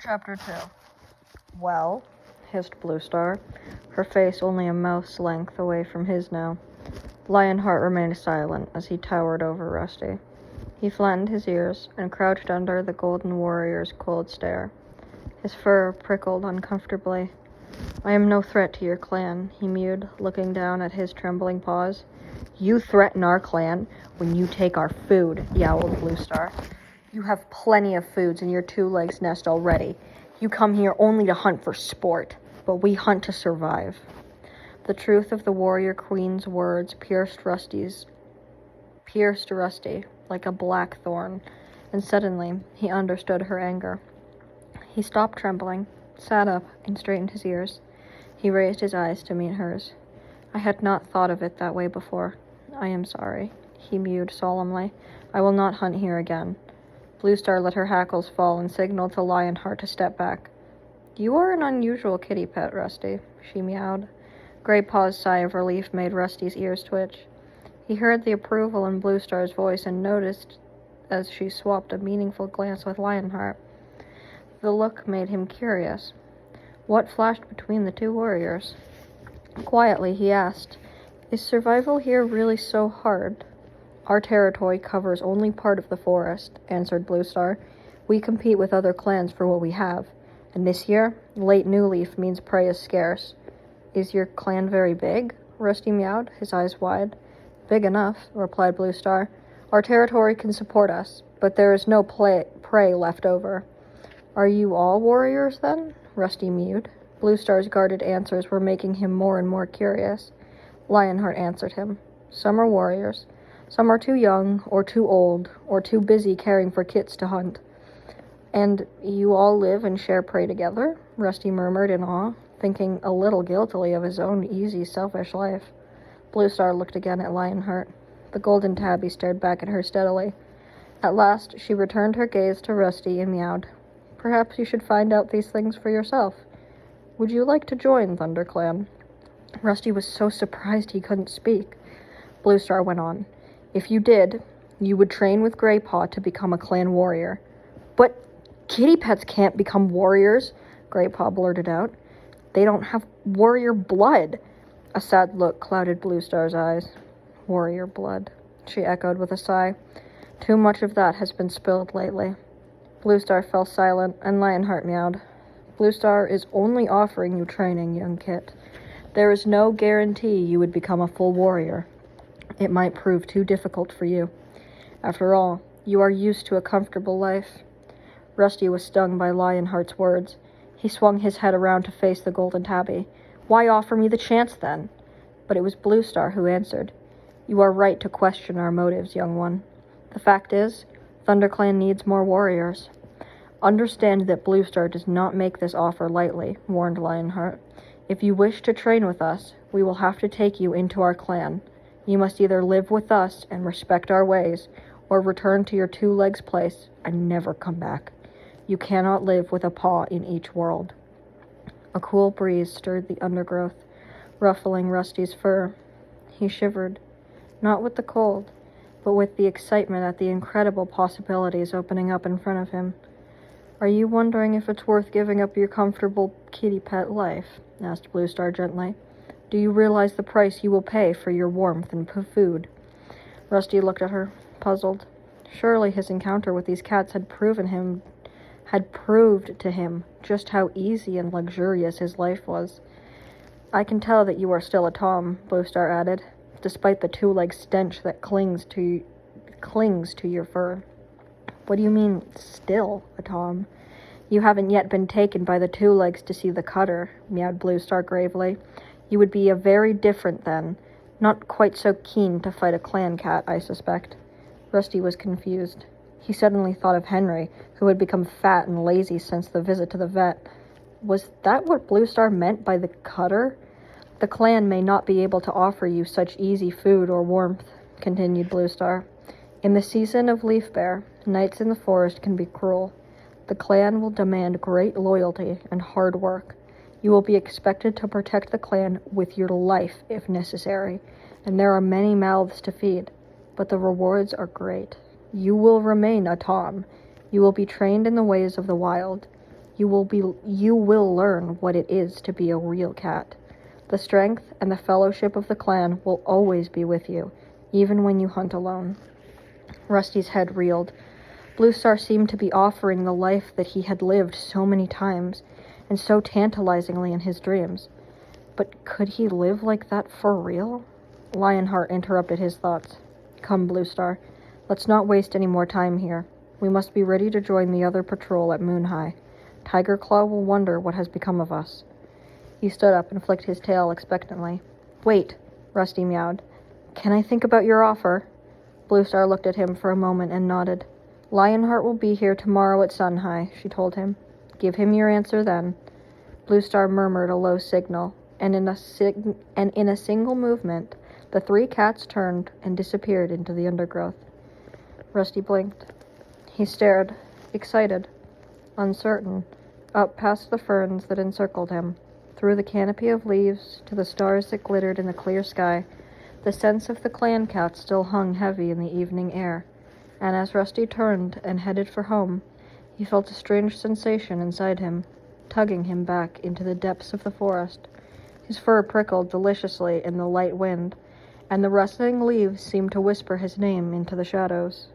Chapter 2. Well, hissed Bluestar, her face only a mouth's length away from his now. Lionheart remained silent as he towered over Rusty. He flattened his ears and crouched under the Golden Warrior's cold stare. His fur prickled uncomfortably. "I am no threat to your clan," he mewed, looking down at his trembling paws. "You threaten our clan when you take our food," yowled Bluestar. "You have plenty of foods in your two-legs nest already. You come here only to hunt for sport, but we hunt to survive." The truth of the warrior queen's words pierced Rusty like a black thorn, and suddenly he understood her anger. He stopped trembling, sat up, and straightened his ears. He raised his eyes to meet hers. "I had not thought of it that way before. I am sorry," he mewed solemnly. "I will not hunt here again." Bluestar let her hackles fall and signaled to Lionheart to step back. "You are an unusual kitty pet, Rusty," she meowed. Greypaw's sigh of relief made Rusty's ears twitch. He heard the approval in Bluestar's voice and noticed as she swapped a meaningful glance with Lionheart. The look made him curious. What flashed between the two warriors? Quietly, he asked, "Is survival here really so hard?" "Our territory covers only part of the forest," answered Bluestar. "We compete with other clans for what we have, and this year, late New Leaf means prey is scarce." "Is your clan very big?" Rusty meowed, his eyes wide. "Big enough," replied Bluestar. "Our territory can support us, but there is no prey left over." "Are you all warriors, then?" Rusty mewed. Bluestar's guarded answers were making him more and more curious. Lionheart answered him. "Some are warriors. Some are too young, or too old, or too busy caring for kits to hunt." "And you all live and share prey together?" Rusty murmured in awe, thinking a little guiltily of his own easy, selfish life. Bluestar looked again at Lionheart. The golden tabby stared back at her steadily. At last, she returned her gaze to Rusty and meowed. "Perhaps you should find out these things for yourself. Would you like to join ThunderClan?" Rusty was so surprised he couldn't speak. Bluestar went on. "If you did, you would train with Greypaw to become a clan warrior." "But kitty pets can't become warriors," Greypaw blurted out. "They don't have warrior blood." A sad look clouded Bluestar's eyes. "Warrior blood," she echoed with a sigh. "Too much of that has been spilled lately." Bluestar fell silent, and Lionheart meowed. "Bluestar is only offering you training, young kit. There is no guarantee you would become a full warrior. It might prove too difficult for you. After all, you are used to a comfortable life." Rusty was stung by Lionheart's words. He swung his head around to face the golden tabby. "Why offer me the chance, then?" But it was Bluestar who answered. "You are right to question our motives, young one. The fact is, ThunderClan needs more warriors." "Understand that Bluestar does not make this offer lightly," warned Lionheart. "If you wish to train with us, we will have to take you into our clan. You must either live with us and respect our ways, or return to your two-legs place and never come back. You cannot live with a paw in each world." A cool breeze stirred the undergrowth, ruffling Rusty's fur. He shivered, not with the cold, but with the excitement at the incredible possibilities opening up in front of him. "Are you wondering if it's worth giving up your comfortable kitty pet life?" asked Bluestar gently. "Do you realize the price you will pay for your warmth and food?" Rusty looked at her, puzzled. Surely his encounter with these cats had proved to him just how easy and luxurious his life was. "I can tell that you are still a Tom," Bluestar added, "despite the two-leg stench that clings to your fur." "What do you mean, still a Tom?" "You haven't yet been taken by the two-legs to see the cutter," meowed Bluestar gravely. "You would be a very different then. Not quite so keen to fight a clan cat, I suspect." Rusty was confused. He suddenly thought of Henry, who had become fat and lazy since the visit to the vet. Was that what Bluestar meant by the cutter? "The clan may not be able to offer you such easy food or warmth," continued Bluestar. "In the season of leaf bare, nights in the forest can be cruel. The clan will demand great loyalty and hard work. You will be expected to protect the clan with your life if necessary, and there are many mouths to feed, but the rewards are great. You will remain a Tom. You will be trained in the ways of the wild. You will learn what it is to be a real cat. The strength and the fellowship of the clan will always be with you, even when you hunt alone." Rusty's head reeled. Bluestar seemed to be offering the life that he had lived so many times, and so tantalizingly in his dreams. But could he live like that for real? Lionheart interrupted his thoughts. "Come, Bluestar. Let's not waste any more time here. We must be ready to join the other patrol at Moon High. Tiger Claw will wonder what has become of us." He stood up and flicked his tail expectantly. "Wait," Rusty meowed. "Can I think about your offer?" Bluestar looked at him for a moment and nodded. "Lionheart will be here tomorrow at Sun High," she told him. "Give him your answer then." Bluestar murmured a low signal, and in a single movement, the three cats turned and disappeared into the undergrowth. Rusty blinked. He stared, excited, uncertain, up past the ferns that encircled him, through the canopy of leaves to the stars that glittered in the clear sky. The scents of the clan cat still hung heavy in the evening air, and as Rusty turned and headed for home, he felt a strange sensation inside him, tugging him back into the depths of the forest. His fur prickled deliciously in the light wind, and the rustling leaves seemed to whisper his name into the shadows.